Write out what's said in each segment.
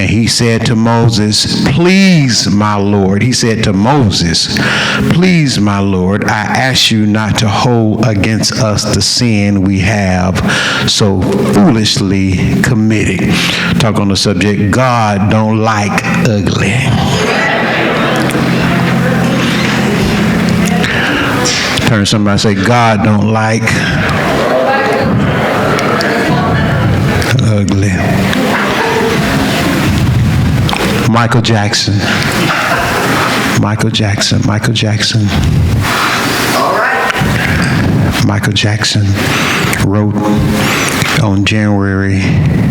And he said to Moses, please, my Lord. He said to Moses, please, my Lord, I ask you not to hold against us the sin we have so foolishly committed. Talk on the subject, God don't like ugly. Turn to somebody and say, God don't like ugly. Michael Jackson. Michael Jackson. Michael Jackson. All right. Michael Jackson wrote on January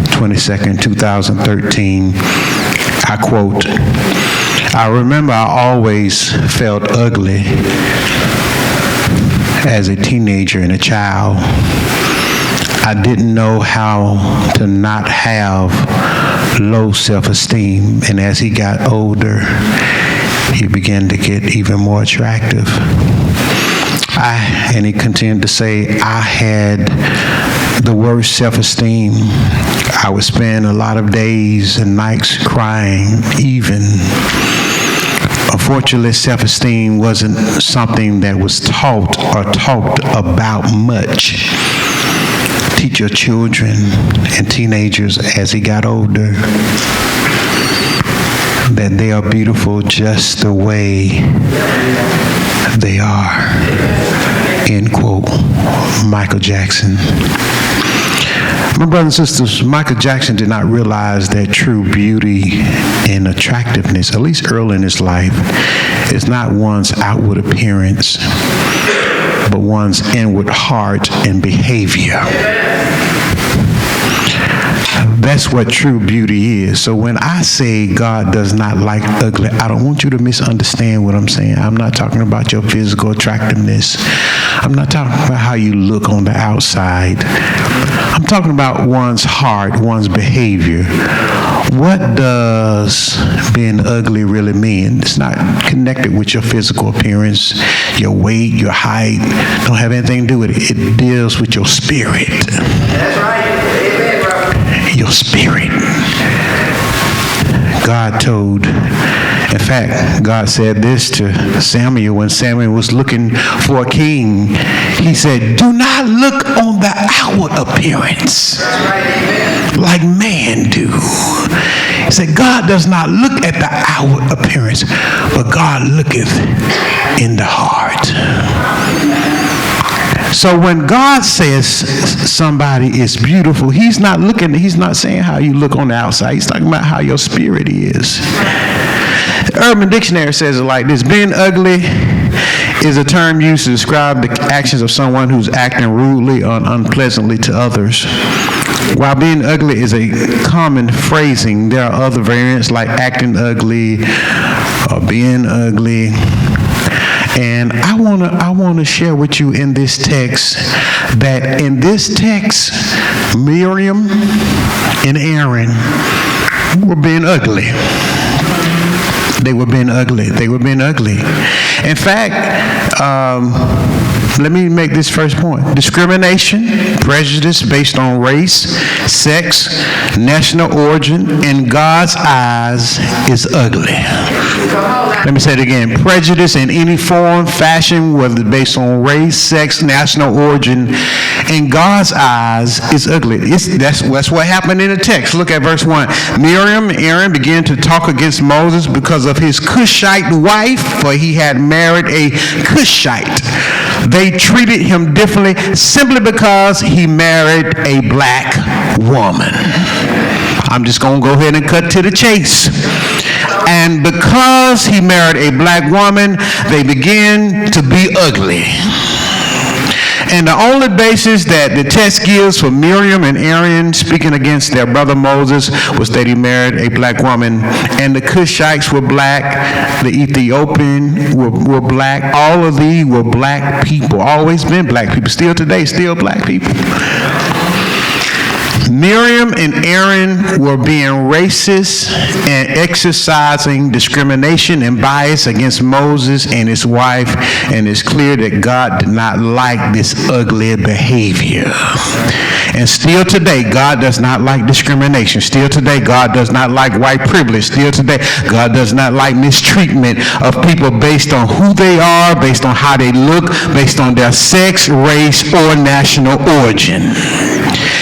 22nd, 2013, I quote, I remember I always felt ugly as a teenager and a child. I didn't know how to not have low self-esteem, and as he got older, he began to get even more attractive. And he continued to say, I had the worst self-esteem. I would spend a lot of days and nights crying even. Unfortunately, self-esteem wasn't something that was taught or talked about much. Teach your children and teenagers as he got older that they are beautiful just the way they are. End quote. Michael Jackson. My brothers and sisters, Michael Jackson did not realize that true beauty and attractiveness, at least early in his life, is not one's outward appearance, but one's inward heart and behavior. That's what true beauty is. So when I say God does not like ugly, I don't want you to misunderstand what I'm saying. I'm not talking about your physical attractiveness. I'm not talking about how you look on the outside. I'm talking about one's heart, one's behavior. What does being ugly really mean? It's not connected with your physical appearance, your weight, your height. Don't have anything to do with it. It deals with your spirit. That's right. Amen, brother. Your spirit. God told, in fact, God said this to Samuel when Samuel was looking for a king. He said, do not look on the outward appearance like man do. He said, God does not look at the outward appearance, but God looketh in the heart. So when God says somebody is beautiful, he's not saying how you look on the outside. He's talking about how your spirit is. The Urban Dictionary says it like this: being ugly is a term used to describe the actions of someone who's acting rudely or unpleasantly to others. While being ugly is a common phrasing, there are other variants like acting ugly or being ugly. And I want to share with you in this text that in this text, Miriam and Aaron were being ugly. They were being ugly. They were being ugly. In fact, let me make this first point. Discrimination, prejudice based on race, sex, national origin, in God's eyes is ugly. Let me say it again. Prejudice in any form, fashion, whether based on race, sex, national origin, in God's eyes is ugly. That's what happened in the text. Look at verse 1. Miriam and Aaron began to talk against Moses because of his Cushite wife, for he had married a Cushite. They treated him differently simply because he married a black woman. I'm just going to go ahead and cut to the chase. And because he married a black woman, they began to be ugly. And the only basis that the text gives for Miriam and Aaron speaking against their brother Moses was that he married a black woman. And the Cushites were black. The Ethiopian were black. All of these were black people. Always been black people. Still today, still black people. Miriam and Aaron were being racist and exercising discrimination and bias against Moses and his wife, and it's clear that God did not like this ugly behavior. And still today, God does not like discrimination. Still today, God does not like white privilege. Still today, God does not like mistreatment of people based on who they are, based on how they look, based on their sex, race, or national origin.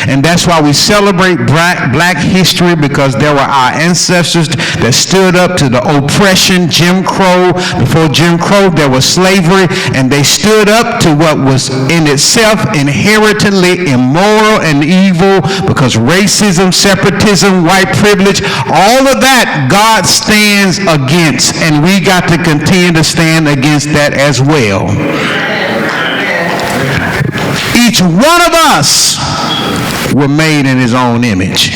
And that's why we celebrate black history, because there were our ancestors that stood up to the oppression, Jim Crow. Before Jim Crow, there was slavery, and they stood up to what was in itself inherently immoral and evil, because racism, separatism, white privilege, all of that God stands against, and we got to continue to stand against that as well. Each one of us were made in his own image.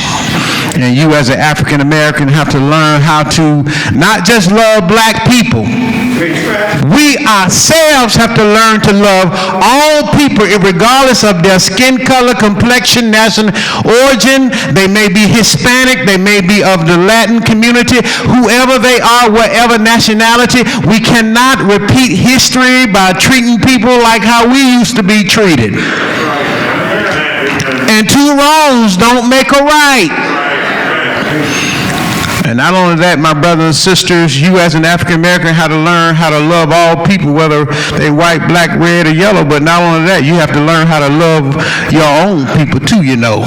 And you as an African American have to learn how to not just love black people. We ourselves have to learn to love all people, regardless of their skin color, complexion, national origin. They may be Hispanic, they may be of the Latin community, whoever they are, whatever nationality. We cannot repeat history by treating people like how we used to be treated. And two wrongs don't make a right. And not only that, my brothers and sisters, you as an African American have to learn how to love all people, whether they white, black, red, or yellow. But not only that, you have to learn how to love your own people too, you know.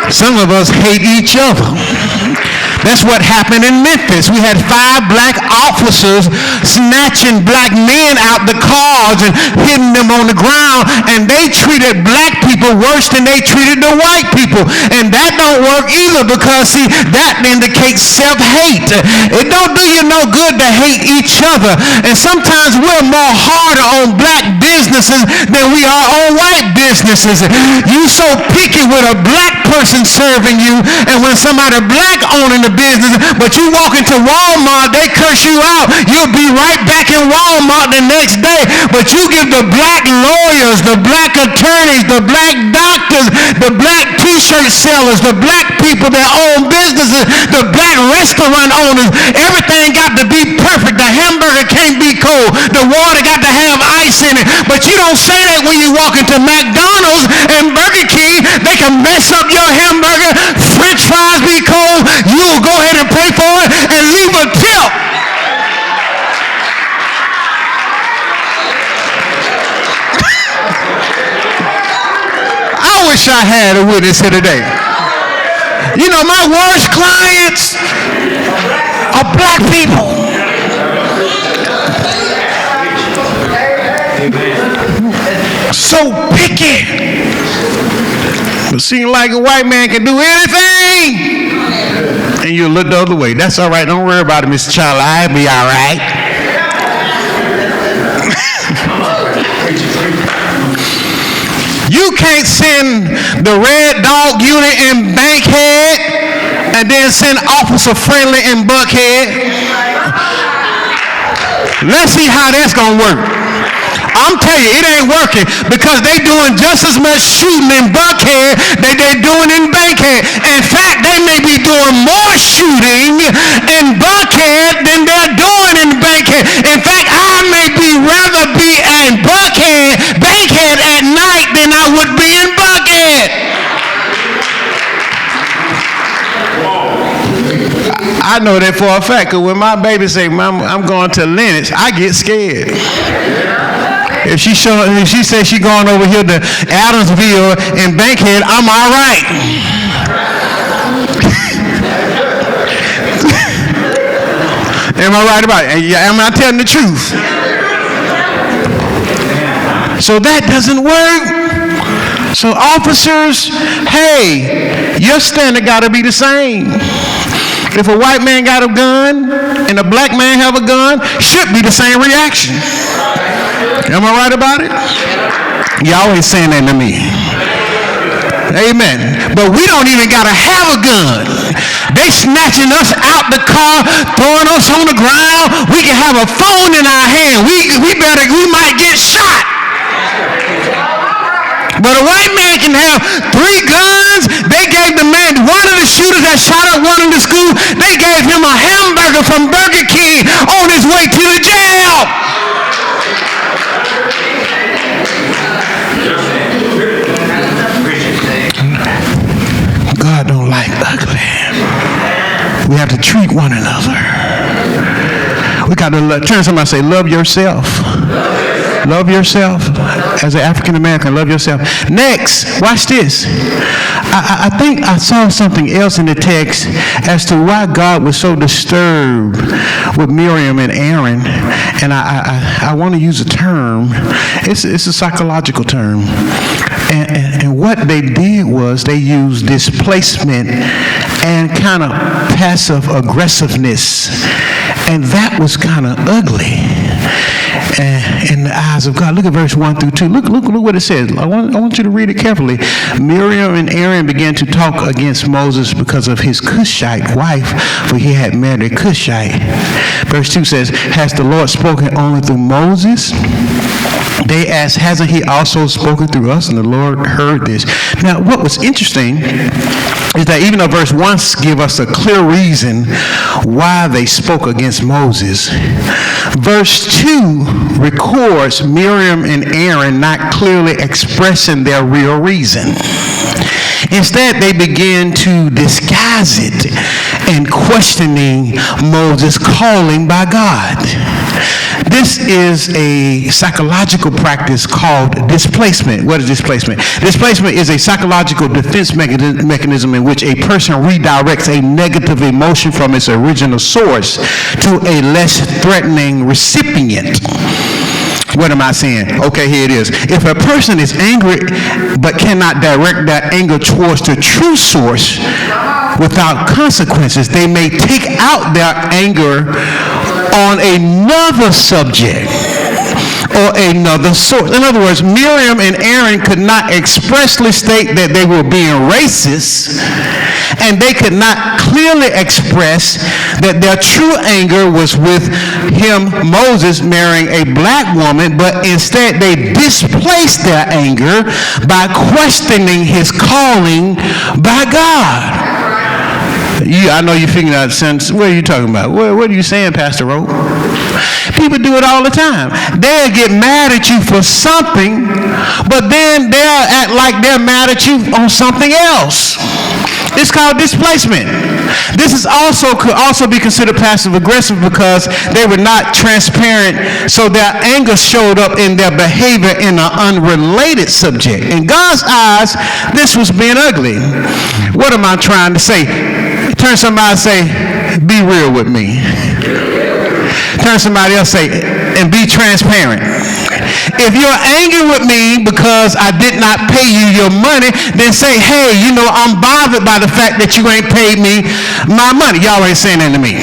Some of us hate each other. That's what happened in Memphis. We had 5 black officers snatching black men out the cars and hitting them on the ground, and they treated black people worse than they treated the white people. And that don't work either, because see, that indicates self-hate. It don't do you no good to hate each other. And sometimes we're more harder on black businesses than we are on white businesses. You so picky with a black person serving you, and when somebody black owning the business, but you walk into Walmart, they curse you out. You'll be right back in Walmart the next day. But you give the black lawyers, the black attorneys, the black doctors, the black t-shirt sellers, the black people that own businesses, the black restaurant owners, everything got to be perfect. The hamburger can't be cold. The water got to have ice in it. But you don't say that when you walk into McDonald's and Burger King. They can mess up your hamburger. French fries be cold. You'll go ahead and pay for it and leave a tip. I wish I had a witness here today. You know, my worst clients are black people. So picky. It seems like a white man can do anything. And you look the other way. That's all right. Don't worry about it, Mr. Charlie. I'll be all right. You can't send the Red Dog unit in Bankhead and then send Officer Friendly in Buckhead. Let's see how that's going to work. I'm telling you, it ain't working, because they doing just as much shooting in Buckhead that they're doing in Bankhead. In fact, they may be doing more shooting in Buckhead than they're doing in Bankhead. In fact, I may rather be in Bankhead at night than I would be in Buckhead. I know that for a fact, because when my baby say, Mom, I'm going to Lennox, I get scared. If she says she's going over here to Adamsville and Bankhead, I'm all right. Am I right about it? Am I telling the truth? So that doesn't work. So officers, hey, your standard got to be the same. If a white man got a gun and a black man have a gun, should be the same reaction. Am I right about it? You always saying that to me. Amen. But we don't even got to have a gun. They snatching us out the car, throwing us on the ground. We can have a phone in our hand. We might get shot. But a white man can have 3 guns. They gave the man, one of the shooters that shot up one of the school, they gave him a hamburger from Burger King on his way to the jail. God don't like ugly. We have to treat one another. We got to turn to somebody and say, love yourself. Love yourself. As an African American, love yourself. Next, watch this. I think I saw something else in the text as to why God was so disturbed with Miriam and Aaron. And I want to use a term. It's a psychological term. And what they did was they used displacement and kind of passive aggressiveness. And that was kind of ugly in the eyes of God. Look at verse 1 through 2. Look what it says. I want you to read it carefully. Miriam and Aaron began to talk against Moses because of his Cushite wife, for he had married a Cushite. Verse 2 says, has the Lord spoken only through Moses? They asked, hasn't he also spoken through us? And the Lord heard this. Now, what was interesting is that even though verse 1 gives us a clear reason why they spoke against Moses, verse 2 records Miriam and Aaron not clearly expressing their real reason. Instead, they began to disguise it and questioning Moses' calling by God. This is a psychological practice called displacement. What is displacement? Displacement is a psychological defense mechanism in which a person redirects a negative emotion from its original source to a less threatening recipient. What am I saying? Okay, here it is. If a person is angry but cannot direct that anger towards the true source without consequences, they may take out their anger on another subject or another source. In other words, Miriam and Aaron could not expressly state that they were being racist, and they could not clearly express that their true anger was with him, Moses, marrying a black woman, but instead they displaced their anger by questioning his calling by God. I know you're figuring out sense. What are you talking about? What are you saying, Pastor Rowe? People do it all the time. They'll get mad at you for something, but then they'll act like they're mad at you on something else. It's called displacement. This could also be considered passive aggressive because they were not transparent, so their anger showed up in their behavior in an unrelated subject. In God's eyes, this was being ugly. What am I trying to say? Turn to somebody and say, be real with me. Turn to somebody else and say, and be transparent. If you're angry with me because I did not pay you your money, then say, hey, I'm bothered by the fact that you ain't paid me my money. Y'all ain't saying that to me.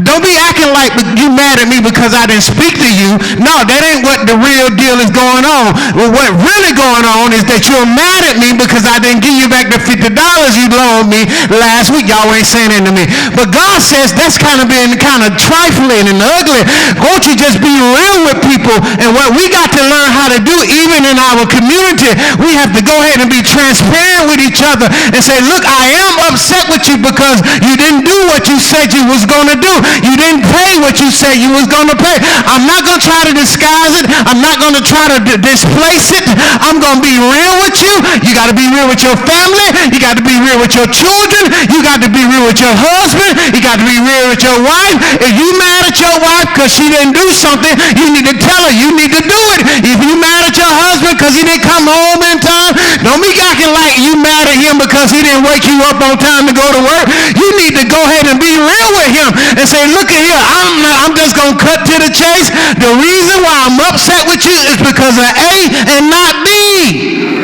Don't be acting like you mad at me because I didn't speak to you. No, that ain't what the real deal is going on. Well, what really going on is that you're mad at me because I didn't give you back the $50 you loaned me last week. Y'all ain't saying that to me. But God says that's kind of been kind of trifling and ugly. Won't you just be real with people? And what we got to learn how to do, even in our community, we have to go ahead and be transparent with each other and say, look, I am upset with you because you didn't do what you said you was going to do. You didn't pay what you said you was going to pay. I'm not going to try to disguise it. I'm not going to try to displace it. I'm going to be real with you. You got to be real with your family. You got to be real with your children. You got to be real with your husband. You got to be real with your wife. If you mad at your wife because she didn't do something, you need to tell her you need to do it. If you mad at your husband because he didn't come home in time, don't be acting like you mad at him because he didn't wake you up on time to go to work. You need to go ahead and be real with him and say, look at here, I'm just going to cut to the chase. The reason why I'm upset with you is because of A and not B.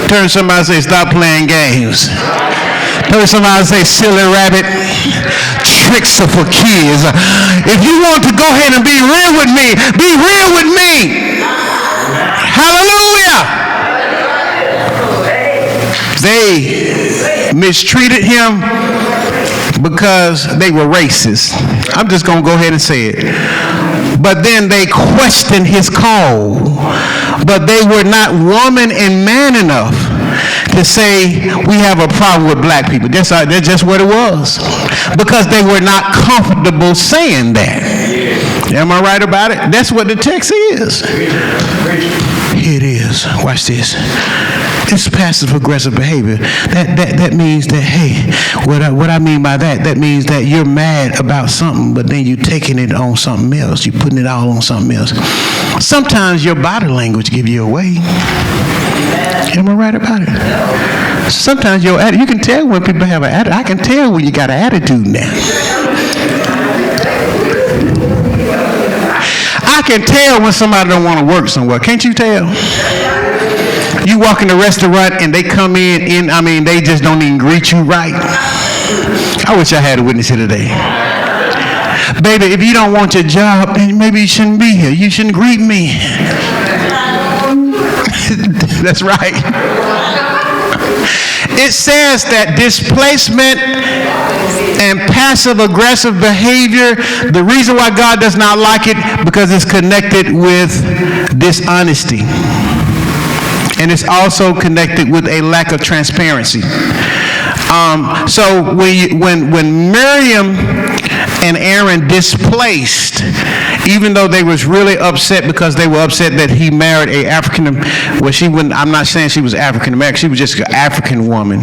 Turn to somebody and say, stop playing games. Turn to somebody and say, silly rabbit. Tricks are for kids. If you want to go ahead and be real with me, be real with me. Hallelujah. They mistreated him, because they were racist. I'm just going to go ahead and say it. But then they questioned his call. But they were not woman and man enough to say we have a problem with black people. That's just what it was. Because they were not comfortable saying that. Am I right about it? That's what the text is. Here it is. Watch this. It's passive-aggressive behavior. That means that, hey, what I mean by that means that you're mad about something, but then you're taking it on something else. You're putting it all on something else. Sometimes your body language give you away. Am I right about it? Sometimes your attitude, you can tell when people have an attitude. I can tell when you got an attitude now. I can tell when somebody don't want to work somewhere. Can't you tell? You walk in the restaurant and they come in, they just don't even greet you right. I wish I had a witness here today. Baby, if you don't want your job, then maybe you shouldn't be here. You shouldn't greet me. That's right. It says that displacement and passive-aggressive behavior, the reason why God does not like it, because it's connected with dishonesty. And it's also connected with a lack of transparency. So when Miriam and Aaron displaced, even though they was really upset because they were upset that he married a African, I'm not saying she was African American, she was just an African woman.